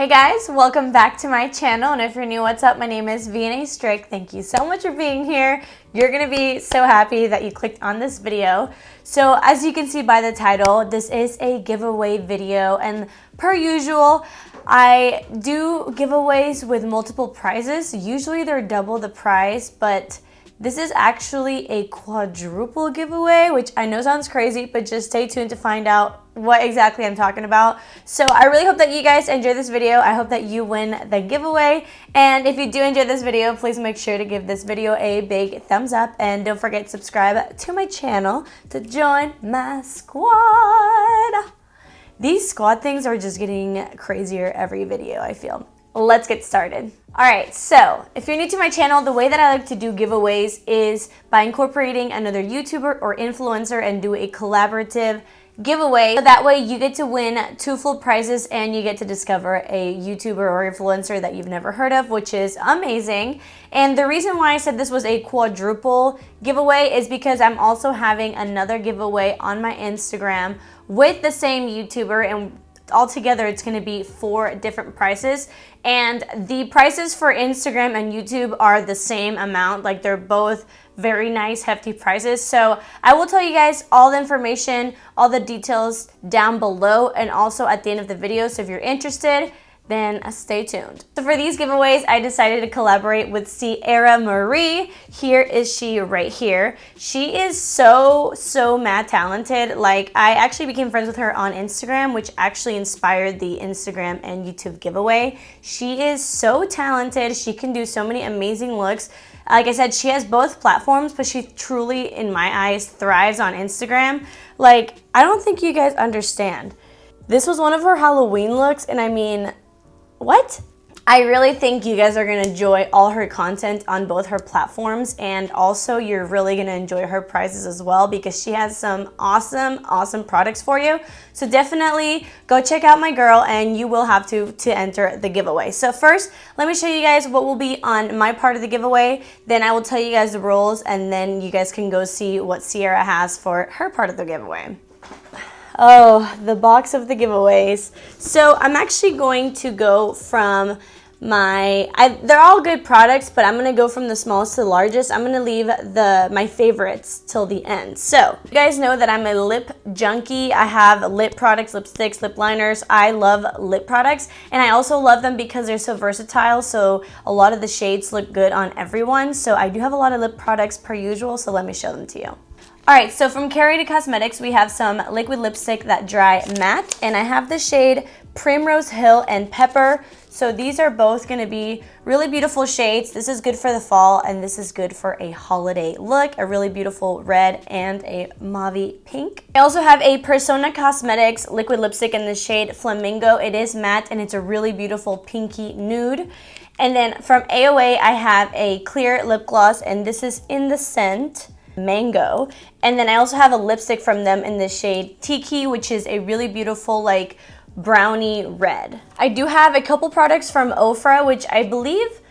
Hey guys, welcome back to my channel, and if you're new, what's up? My name is vianney.strick. Thank you so much for being here. You're gonna be so happy that you clicked on this video. So as you can see by the title, this is a giveaway video, and per usual, I do giveaways with multiple prizes. Usually they're double the price, but this is actually a quadruple giveaway, which I know sounds crazy, but just stay tuned to find out what exactly I'm talking about. So I really hope that you guys enjoy this video. I hope that you win the giveaway. And if you do enjoy this video, please make sure to give this video a big thumbs up. And don't forget to subscribe to my channel to join my squad. These squad things are just getting crazier every video, I feel. Let's get started. All right, so if you're new to my channel, the way that I like to do giveaways is by incorporating another YouTuber or influencer and do a collaborative giveaway. So that way you get to win 2 full prizes and you get to discover a YouTuber or influencer that you've never heard of, which is amazing. And the reason why I said this was a quadruple giveaway is because I'm also having another giveaway on my Instagram with the same YouTuber, and altogether it's going to be 4 different prices, and the prices for Instagram and YouTube are the same amount. Like, they're both very nice hefty prices. So I will tell you guys all the information, all the details down below, and also at the end of the video. So if you're interested, then stay tuned. So for these giveaways, I decided to collaborate with Ciara Marie. Here is she right here. She is so mad talented. Like, I actually became friends with her on Instagram, which actually inspired the Instagram and YouTube giveaway. She is so talented. She can do so many amazing looks. Like I said, she has both platforms, but she truly, in my eyes, thrives on Instagram. Like, I don't think you guys understand. This was one of her Halloween looks, and I mean, what? I really think you guys are gonna enjoy all her content on both her platforms, and also you're really gonna enjoy her prizes as well, because she has some awesome products for you. So definitely go check out my girl, and you will have to enter the giveaway. So first, let me show you guys what will be on my part of the giveaway. Then I will tell you guys the rules, and then you guys can go see what Ciara has for her part of the giveaway. Oh, the box of the giveaways. So I'm actually going to go from they're all good products, but I'm gonna go from the smallest to the largest. I'm gonna leave my favorites till the end. So you guys know that I'm a lip junkie. I have lip products, lipsticks, lip liners. I love lip products, and I also love them because they're so versatile. So a lot of the shades look good on everyone. So I do have a lot of lip products per usual, so let me show them to you. Alright, so from GREIG Cosmetics, we have some liquid lipstick that dry matte, and I have the shade Primrose Hill and Pepper. So these are both going to be really beautiful shades. This is good for the fall, and this is good for a holiday look, a really beautiful red and a mauve pink. I also have a Persona Cosmetics liquid lipstick in the shade Flamingo. It is matte, and it's a really beautiful pinky nude. And then from AOA, I have a clear lip gloss, and this is in the scent Mango. And then I also have a lipstick from them in the shade Tiki, which is a really beautiful, like, brownie red. I do have a couple products from Ofra, which I believe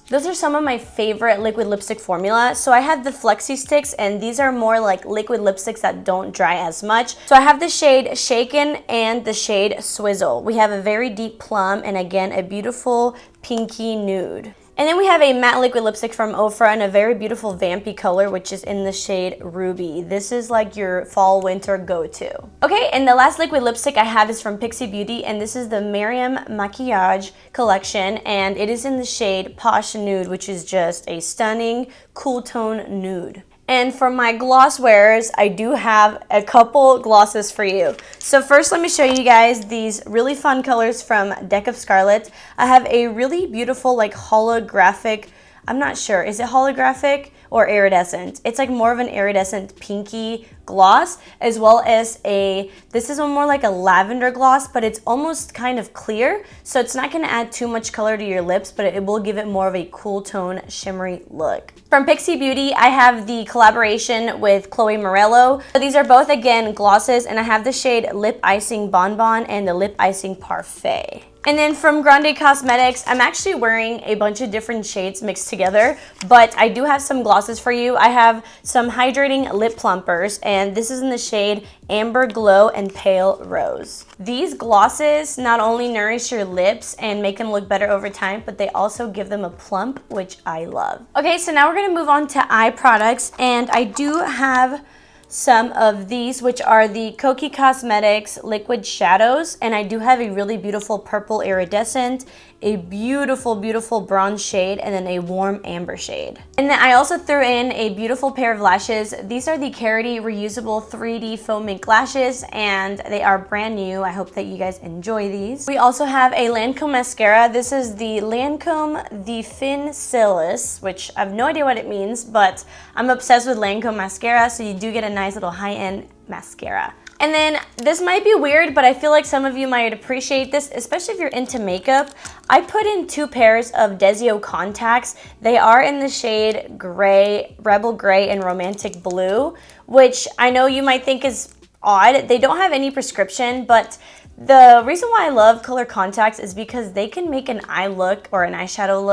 those are some of my favorite liquid lipstick formula. So I have the Flexi Sticks, and these are more like liquid lipsticks that don't dry as much. So I have the shade Shaken and the shade Swizzle. We have a very deep plum, and again, a beautiful pinky nude. And then we have a matte liquid lipstick from Ofra in a very beautiful vampy color, which is in the shade Ruby. This is like your fall winter go-to. Okay, and the last liquid lipstick I have is from Pixie Beauty, and this is the Miriam Maquillage collection, and it is in the shade Posh Nude, which is just a stunning cool tone nude. And for my gloss wearers, I do have a couple glosses for you. So first, let me show you guys these really fun colors from Deck of Scarlet. I have a really beautiful, like, holographic, I'm not sure, is it holographic or iridescent? It's like more of an iridescent pinky gloss, as well as this is more like a lavender gloss, but it's almost kind of clear, so it's not going to add too much color to your lips, but it will give it more of a cool tone, shimmery look. From Pixie Beauty, I have the collaboration with Chloe Morello. So these are both, again, glosses, and I have the shade Lip Icing Bonbon and the Lip Icing Parfait. And then from GREIG Cosmetics, I'm actually wearing a bunch of different shades mixed together, but I do have some glosses glosses for you. I have some hydrating lip plumpers, and this is in the shade Amber Glow and Pale Rose. These glosses not only nourish your lips and make them look better over time, but they also give them a plump, which I love. Okay, so now we're gonna move on to eye products, and I do have some of these, which are the Kokie Cosmetics Liquid Shadows, and I do have a really beautiful purple iridescent, a beautiful, beautiful bronze shade, and then a warm amber shade. And then I also threw in a beautiful pair of lashes. These are the Carity Reusable 3D Foam Ink Lashes, and they are brand new. I hope that you guys enjoy these. We also have a Lancome mascara. This is the Lancome The Fin Silis, which I have no idea what it means, but I'm obsessed with Lancome mascara, so you do get a nice little high-end mascara. And then this might be weird, but I feel like some of you might appreciate this, especially if you're into makeup. I put in 2 pairs of Desio contacts. They are in the shade Gray, Rebel Gray, and Romantic Blue, which I know you might think is odd. They don't have any prescription, but the reason why I love color contacts is because they can make an eye look or an eyeshadow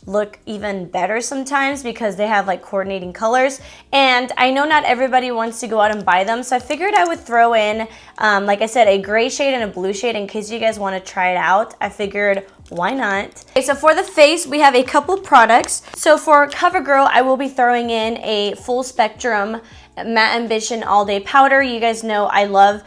look even better sometimes because they have like coordinating colors. And I know not everybody wants to go out and buy them, so I figured I would throw in, like I said, a gray shade and a blue shade in case you guys want to try it out. I figured, why not? Okay, so for the face, we have a couple products. So for CoverGirl, I will be throwing in a full spectrum Matte Ambition All Day Powder. You guys know I love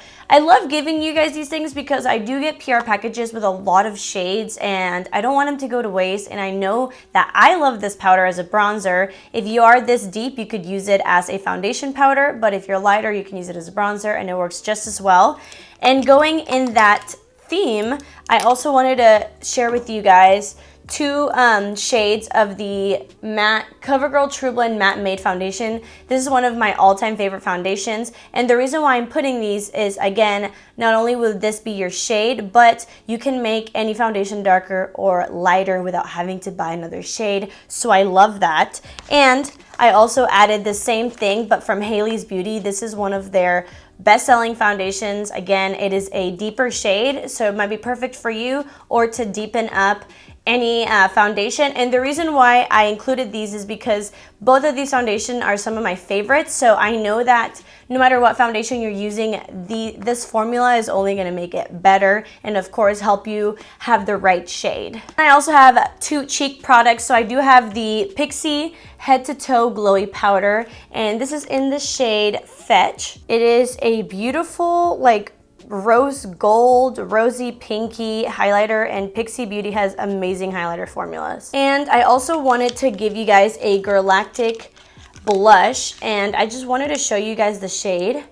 giving you guys these things because I do get PR packages with a lot of shades and I don't want them to go to waste, and I know that I love this powder as a bronzer. If you are this deep, you could use it as a foundation powder, but if you're lighter, you can use it as a bronzer and it works just as well. And going in that theme, I also wanted to share with you guys 2 shades of the matte CoverGirl Trublend Matte Made Foundation. This is one of my all-time favorite foundations, and the reason why I'm putting these is, again, not only will this be your shade, but you can make any foundation darker or lighter without having to buy another shade, so I love that. And I also added the same thing, but from Hailey's Beauty. This is one of their best-selling foundations. Again, it is a deeper shade, so it might be perfect for you or to deepen up any foundation. And the reason why I included these is because both of these foundations are some of my favorites, so I know that no matter what foundation you're using, this formula is only going to make it better and of course help you have the right shade. I also have 2 cheek products. So I do have the Pixie Head to Toe Glowy Powder, and this is in the shade Fetch. It is a beautiful like rose gold, rosy pinky highlighter, and Pixie Beauty has amazing highlighter formulas. And I also wanted to give you guys a Galactic blush, and I just wanted to show you guys the shade.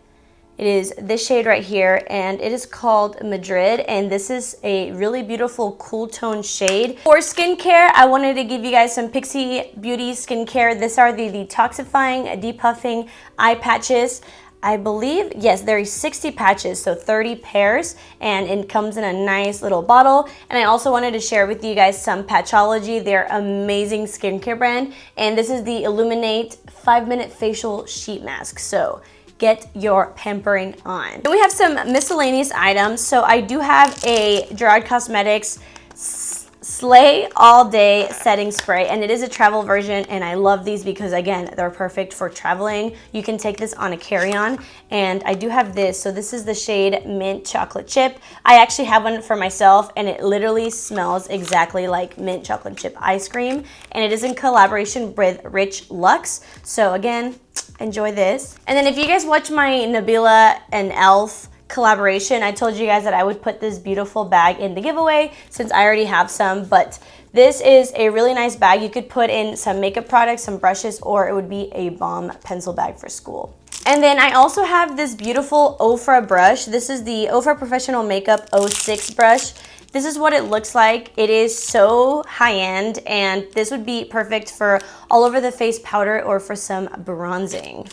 It is this shade right here, and it is called Madrid, and this is a really beautiful cool tone shade. For skincare, I wanted to give you guys some Pixie Beauty skincare. These are the detoxifying, depuffing eye patches. I believe, yes, there are 60 patches, so 30 pairs, and it comes in a nice little bottle. And I also wanted to share with you guys some Patchology. They're amazing skincare brand, and this is the Illuminate 5-minute facial sheet mask. So get your pampering on. Then we have some miscellaneous items. So I do have a Gerard Cosmetics Slay All Day Setting Spray, and it is a travel version, and I love these because, again, they're perfect for traveling. You can take this on a carry-on, and I do have this. So this is the shade Mint Chocolate Chip. I actually have one for myself, and it literally smells exactly like mint chocolate chip ice cream, and it is in collaboration with Rich Luxe. So again, enjoy this. And then if you guys watch my Nabila and Elf collaboration, I told you guys that I would put this beautiful bag in the giveaway since I already have some, but this is a really nice bag. You could put in some makeup products, some brushes, or it would be a bomb pencil bag for school. And then I also have this beautiful Ofra brush. This is the Ofra Professional Makeup 06 brush. This is what it looks like. It is so high-end, and this would be perfect for all over the face powder or for some bronzing.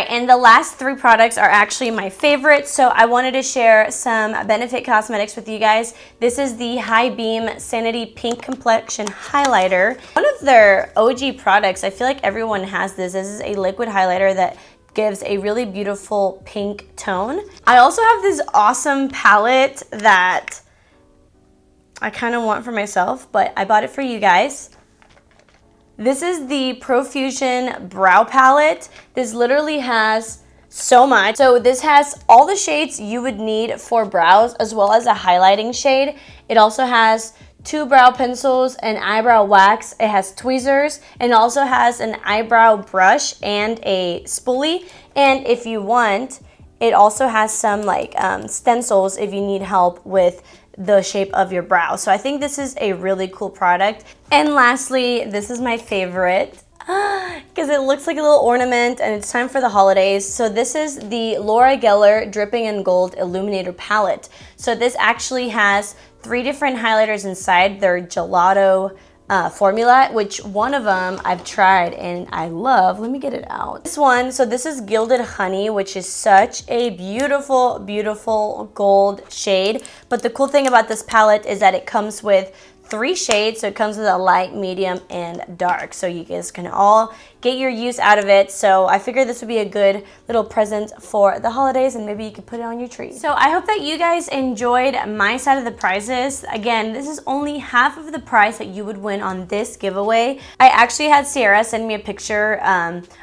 And the last 3 products are actually my favorites, so I wanted to share some Benefit Cosmetics with you guys. This is the High Beam Sanity Pink Complexion Highlighter. One of their OG products, I feel like everyone has this. This is a liquid highlighter that gives a really beautiful pink tone. I also have this awesome palette that I kind of want for myself, but I bought it for you guys. This is the Profusion Brow Palette. This literally has so much. So this has all the shades you would need for brows, as well as a highlighting shade. It also has 2 brow pencils, an eyebrow wax. It has tweezers, and also has an eyebrow brush and a spoolie. And if you want, it also has some like stencils if you need help with the shape of your brow. So I think this is a really cool product. And lastly, this is my favorite because it looks like a little ornament and it's time for the holidays. So this is the Laura Geller Dripping in Gold Illuminator Palette. So this actually has 3 different highlighters inside. They're gelato formula, which one of them I've tried and I love. Let me get it out. This one, so this is Gilded Honey, which is such a beautiful, beautiful gold shade. But the cool thing about this palette is that it comes with 3 shades. So it comes with a light, medium, and dark. So you guys can all get your use out of it. So I figured this would be a good little present for the holidays, and maybe you could put it on your tree. So I hope that you guys enjoyed my side of the prizes. Again, this is only half of the prize that you would win on this giveaway. I actually had Ciara send me a picture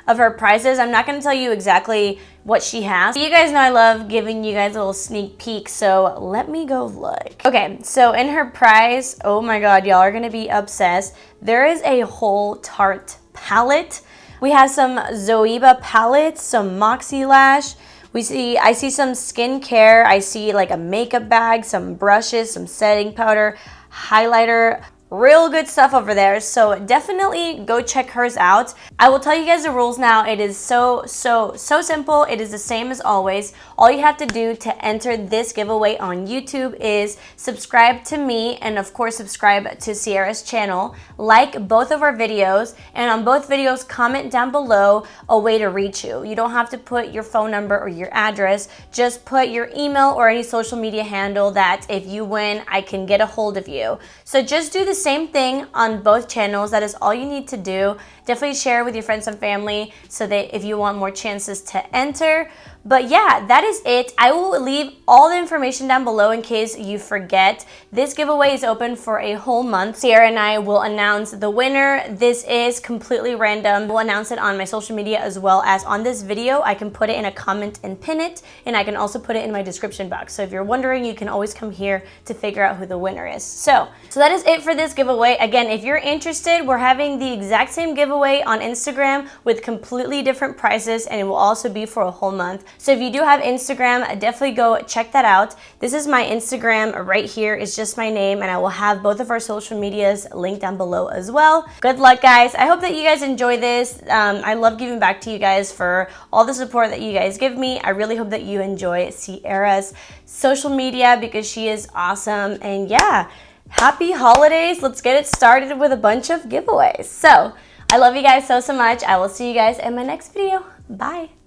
of her prizes. I'm not going to tell you exactly what she has. You guys know I love giving you guys a little sneak peek, so let me go look. Okay, so in her prize, oh my god, y'all are gonna be obsessed. There is a whole Tarte palette. We have some Zoeva palettes, some Moxie Lash. I see some skincare. I see like a makeup bag, some brushes, some setting powder, highlighter. Real good stuff over there, so definitely go check hers out. I will tell you guys the rules now. It is so simple. It is the same as always. All you have to do to enter this giveaway on YouTube is subscribe to me, and of course subscribe to Ciara's channel, like both of our videos, and on both videos comment down below a way to reach you. You don't have to put your phone number or your address. Just put your email or any social media handle that if you win, I can get a hold of you. So just do the same thing on both channels. That is all you need to do. Definitely share with your friends and family so that if you want more chances to enter. But yeah, that is it. I will leave all the information down below in case you forget. This giveaway is open for a whole month. Ciara and I will announce the winner. This is completely random. We'll announce it on my social media as well as on this video. I can put it in a comment and pin it, and I can also put it in my description box. So if you're wondering, you can always come here to figure out who the winner is. So that is it for this giveaway. Again, if you're interested, we're having the exact same giveaway on Instagram with completely different prizes, and it will also be for a whole month. So if you do have Instagram, definitely go check that out. This is my Instagram right here. It's just my name, and I will have both of our social medias linked down below as well. Good luck, guys. I hope that you guys enjoy this. I love giving back to you guys for all the support that you guys give me. I really hope that you enjoy Ciara's social media because she is awesome. And yeah, happy holidays. Let's get it started with a bunch of giveaways. So I love you guys so much. I will see you guys in my next video. Bye.